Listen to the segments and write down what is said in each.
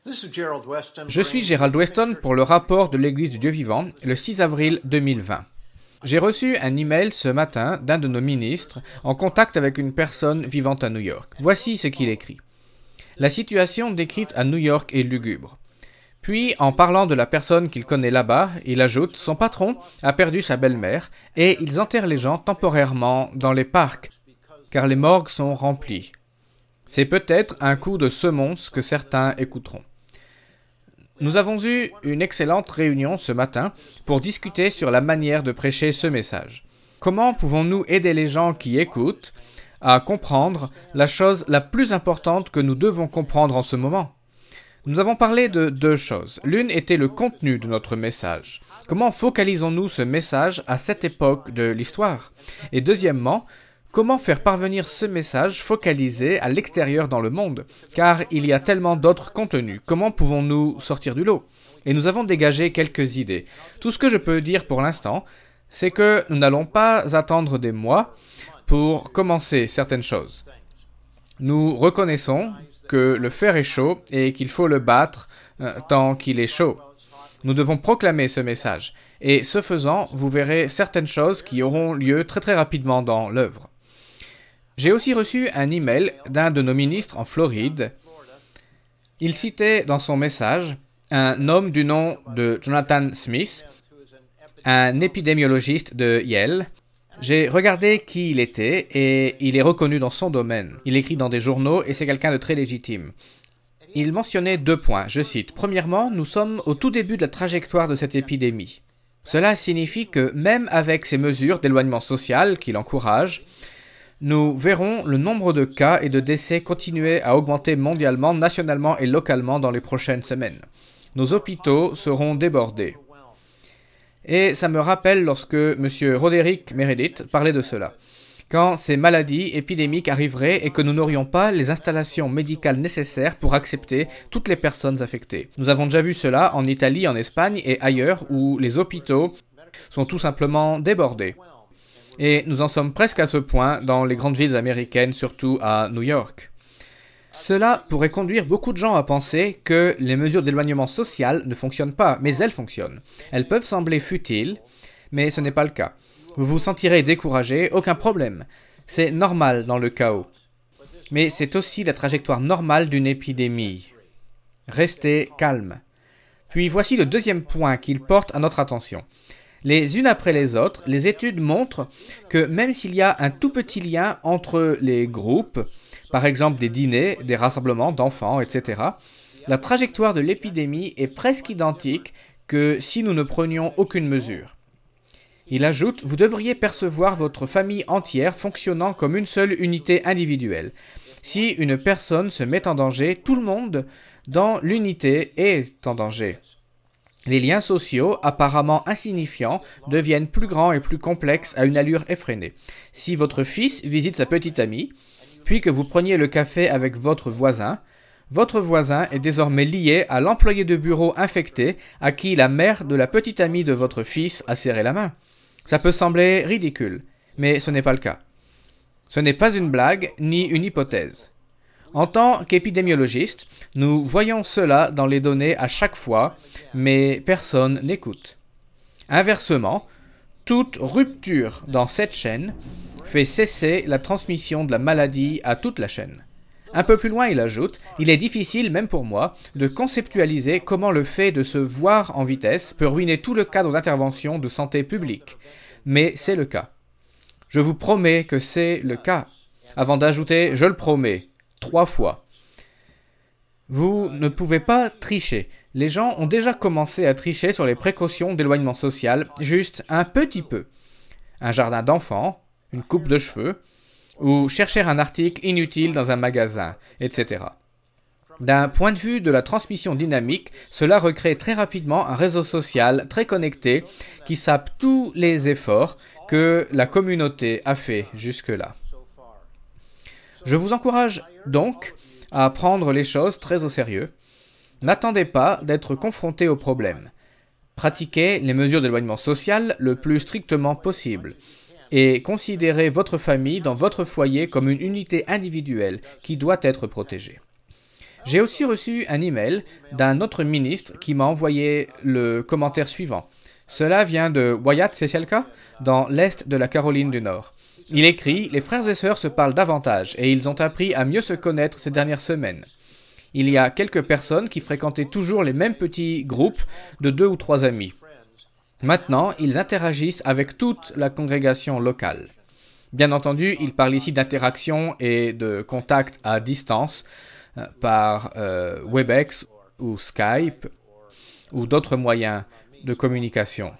Je suis Gerald Weston pour le rapport de l'Église du Dieu vivant, le 6 avril 2020. J'ai reçu un email ce matin d'un de nos ministres en contact avec une personne vivant à New York. Voici ce qu'il écrit. La situation décrite à New York est lugubre. Puis, en parlant de la personne qu'il connaît là-bas, il ajoute « Son patron a perdu sa belle-mère et ils enterrent les gens temporairement dans les parcs, car les morgues sont remplies. C'est peut-être un coup de semonce que certains écouteront. » Nous avons eu une excellente réunion ce matin pour discuter sur la manière de prêcher ce message. Comment pouvons-nous aider les gens qui écoutent à comprendre la chose la plus importante que nous devons comprendre en ce moment? Nous avons parlé de deux choses. L'une était le contenu de notre message. Comment focalisons-nous ce message à cette époque de l'histoire? Et deuxièmement, comment faire parvenir ce message focalisé à l'extérieur dans le monde? Car il y a tellement d'autres contenus. Comment pouvons-nous sortir du lot? Et nous avons dégagé quelques idées. Tout ce que je peux dire pour l'instant, c'est que nous n'allons pas attendre des mois pour commencer certaines choses. Nous reconnaissons que le fer est chaud et qu'il faut le battre tant qu'il est chaud. Nous devons proclamer ce message. Et ce faisant, vous verrez certaines choses qui auront lieu très très rapidement dans l'œuvre. J'ai aussi reçu un email d'un de nos ministres en Floride. Il citait dans son message un homme du nom de Jonathan Smith, un épidémiologiste de Yale. J'ai regardé qui il était et il est reconnu dans son domaine. Il écrit dans des journaux et c'est quelqu'un de très légitime. Il mentionnait 2 points, je cite. Premièrement, nous sommes au tout début de la trajectoire de cette épidémie. Cela signifie que même avec ces mesures d'éloignement social qu'il encourage, nous verrons le nombre de cas et de décès continuer à augmenter mondialement, nationalement et localement dans les prochaines semaines. Nos hôpitaux seront débordés. Et ça me rappelle lorsque M. Roderick Meredith parlait de cela. Quand ces maladies épidémiques arriveraient et que nous n'aurions pas les installations médicales nécessaires pour accepter toutes les personnes affectées. Nous avons déjà vu cela en Italie, en Espagne et ailleurs où les hôpitaux sont tout simplement débordés. Et nous en sommes presque à ce point dans les grandes villes américaines, surtout à New York. Cela pourrait conduire beaucoup de gens à penser que les mesures d'éloignement social ne fonctionnent pas, mais elles fonctionnent. Elles peuvent sembler futiles, mais ce n'est pas le cas. Vous vous sentirez découragé, aucun problème. C'est normal dans le chaos. Mais c'est aussi la trajectoire normale d'une épidémie. Restez calme. Puis voici le deuxième point qu'il porte à notre attention. Les unes après les autres, les études montrent que même s'il y a un tout petit lien entre les groupes, par exemple des dîners, des rassemblements d'enfants, etc., la trajectoire de l'épidémie est presque identique que si nous ne prenions aucune mesure. Il ajoute, vous devriez percevoir votre famille entière fonctionnant comme une seule unité individuelle. Si une personne se met en danger, tout le monde dans l'unité est en danger. Les liens sociaux, apparemment insignifiants, deviennent plus grands et plus complexes à une allure effrénée. Si votre fils visite sa petite amie, puis que vous preniez le café avec votre voisin est désormais lié à l'employé de bureau infecté à qui la mère de la petite amie de votre fils a serré la main. Ça peut sembler ridicule, mais ce n'est pas le cas. Ce n'est pas une blague ni une hypothèse. En tant qu'épidémiologiste, nous voyons cela dans les données à chaque fois, mais personne n'écoute. Inversement, toute rupture dans cette chaîne fait cesser la transmission de la maladie à toute la chaîne. Un peu plus loin, il ajoute, « Il est difficile, même pour moi, de conceptualiser comment le fait de se voir en vitesse peut ruiner tout le cadre d'intervention de santé publique. Mais c'est le cas. Je vous promets que c'est le cas. » Avant d'ajouter « Je le promets », 3 fois. Vous ne pouvez pas tricher. Les gens ont déjà commencé à tricher sur les précautions d'éloignement social, juste un petit peu. Un jardin d'enfants, une coupe de cheveux, ou chercher un article inutile dans un magasin, etc. D'un point de vue de la transmission dynamique, cela recrée très rapidement un réseau social très connecté qui sape tous les efforts que la communauté a fait jusque-là. Je vous encourage donc à prendre les choses très au sérieux. N'attendez pas d'être confronté au problème. Pratiquez les mesures d'éloignement social le plus strictement possible. Et considérez votre famille dans votre foyer comme une unité individuelle qui doit être protégée. J'ai aussi reçu un email d'un autre ministre qui m'a envoyé le commentaire suivant. Cela vient de Wyatt Cesialka, dans l'est de la Caroline du Nord. Il écrit « Les frères et sœurs se parlent davantage et ils ont appris à mieux se connaître ces dernières semaines. Il y a quelques personnes qui fréquentaient toujours les mêmes petits groupes de 2 ou 3 amis. Maintenant, ils interagissent avec toute la congrégation locale. Bien entendu, il parle ici d'interaction et de contact à distance par Webex ou Skype ou d'autres moyens de communication.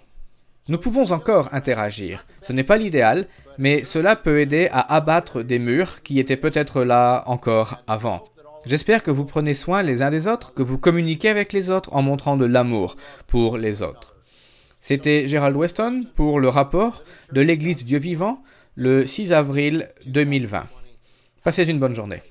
Nous pouvons encore interagir. Ce n'est pas l'idéal, mais cela peut aider à abattre des murs qui étaient peut-être là encore avant. J'espère que vous prenez soin les uns des autres, que vous communiquez avec les autres en montrant de l'amour pour les autres. C'était Gerald Weston pour le rapport de l'Église du Dieu vivant le 6 avril 2020. Passez une bonne journée.